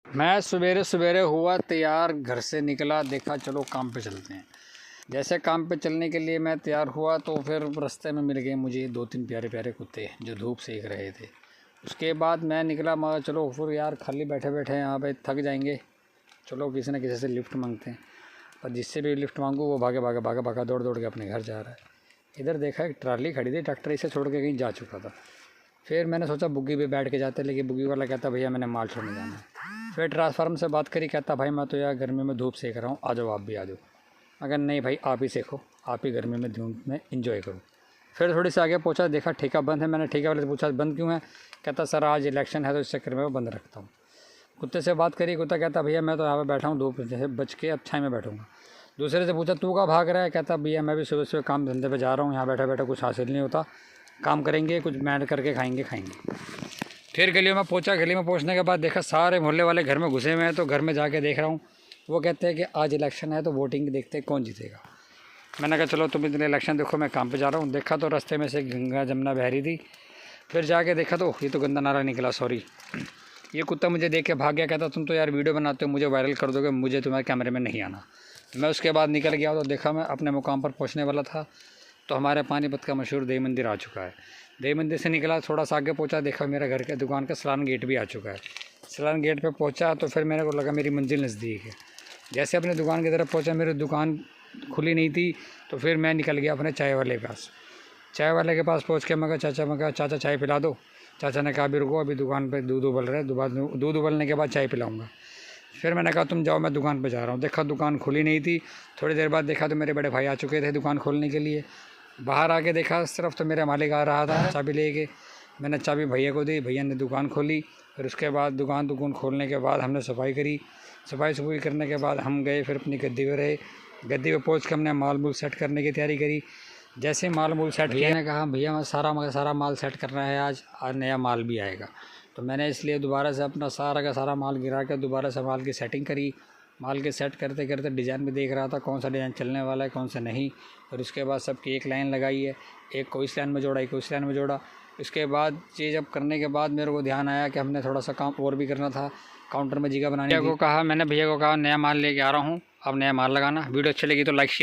मैं सवेरे सवेरे हुआ तैयार, घर से निकला, देखा चलो काम पे चलते हैं। जैसे काम पे चलने के लिए मैं तैयार हुआ तो फिर रास्ते में मिल गए मुझे 2-3 प्यारे प्यारे कुत्ते जो धूप सेक रहे थे। उसके बाद मैं निकला, मगर चलो फिर यार खाली बैठे बैठे यहाँ पे थक जाएंगे, चलो किसी न किसी से लिफ्ट मांगते हैं। पर जिससे भी लिफ्ट मांगूँ वो भागे भागे भागा भागा दौड़ दौड़ के अपने घर जा रहा है। इधर देखा एक ट्राली खड़ी थी, ट्रैक्टर इसे छोड़ के कहीं जा चुका था। फिर मैंने सोचा बुग्गी पे बैठ के जाते, लेकिन बुग्गी वाला कहता भैया मैंने माल छोड़ने जाना है। फिर ट्रांसफार्म से बात करी, कहता भाई मैं तो यार गर्मी में धूप सेक रहा हूँ, आ जाओ आप भी आ जाओ। मगर नहीं भाई, आप ही सेको, आप ही गर्मी में धूप में इंजॉय करो। फिर थोड़ी सी आगे पहुँचा, देखा ठेका बंद है। मैंने ठेका वाले से पूछा बंद क्यों है? कहता सर आज इलेक्शन है तो इस चक्कर में मैं बंद रखता हूँ। कुत्ते से बात करी, कुत्ता कहता भैया मैं तो यहाँ पर बैठा हूँ, धूप जैसे बच के अब छाई में बैठूँगा। दूसरे से पूछा तू कहाँ भाग रहा है? कहता भैया मैं भी सुबह सुबह काम धंधे पे जा रहा हूँ, यहाँ बैठा बैठा कुछ हासिल नहीं होता, काम करेंगे कुछ मेहनत करके खाएंगे। फिर गलियों में पहुंचा, गली में पहुंचने के बाद देखा सारे मोहल्ले वाले घर में घुसे हुए हैं। तो घर में जाके देख रहा हूँ, वो कहते हैं कि आज इलेक्शन है तो वोटिंग देखते हैं कौन जीतेगा। मैंने कहा चलो तुम इतने इलेक्शन देखो, मैं काम पे जा रहा हूँ। देखा तो रास्ते में से गंगा जमुना बह रही थी। फिर जाके देखा तो ये तो गंदा नाला निकला, सॉरी। ये कुत्ता मुझे देख के भाग गया, कहता तुम तो यार वीडियो बनाते हो, मुझे वायरल कर दोगे, मुझे तुम्हारे कैमरे में नहीं आना। मैं उसके बाद निकल गया तो देखा मैं अपने मुकाम पर पहुँचने वाला था तो हमारे पानीपत का मशहूर देवी मंदिर आ चुका है। देवी मंदिर से निकला, थोड़ा सा आगे पहुंचा, देखा मेरे घर के दुकान का सलान गेट भी आ चुका है। सलान गेट पे पहुंचा तो फिर मेरे को लगा मेरी मंजिल नज़दीक है। जैसे अपनी दुकान की तरफ पहुंचा, मेरी दुकान खुली नहीं थी तो फिर मैं निकल गया अपने चाय वाले के पास। चाय वाले के पास पहुँच के मैं कहा चाचा चाय पिला दो। चाचा ने कहा अभी रुको, अभी दुकान पर दूध उबल रहा है, दूध उबलने के बाद चाय पिलाऊँगा। फिर मैंने कहा तुम जाओ, मैं दुकान पर जा रहा हूँ। देखा दुकान खुली नहीं थी। थोड़ी देर बाद देखा तो मेरे बड़े भाई आ चुके थे दुकान खोलने के लिए। बाहर आके देखा इस तरफ तो मेरा मालिक आ रहा था चाबी लेके। मैंने चाबी भैया को दी, भैया ने दुकान खोली। फिर उसके बाद दुकान खोलने के बाद हमने सफाई करी। सफाई करने के बाद हम गए फिर अपनी गद्दी पे रहे। गद्दी पे पहुँच के हमने माल मूल सेट करने की तैयारी करी। जैसे माल मूल सेट किया, ने कहा भैया मैं सारा माल सेट करना है आज, और नया माल भी आएगा। तो मैंने इसलिए दोबारा से अपना सारा का सारा माल गिरा कर दोबारा से माल की सेटिंग करी। माल के सेट करते करते डिज़ाइन भी देख रहा था कौन सा डिज़ाइन चलने वाला है कौन सा नहीं। और उसके बाद सबकी एक लाइन लगाई है, एक को इस लाइन में जोड़ा, एक को इस लाइन में जोड़ा। इसके बाद चीज़ अब करने के बाद मेरे को ध्यान आया कि हमने थोड़ा सा काम और भी करना था, काउंटर में जगह बनाने को कहा। मैंने भैया को कहा नया माल लेके आ रहा हूँ, अब नया माल लगाना। वीडियो अच्छी लगी तो लाइक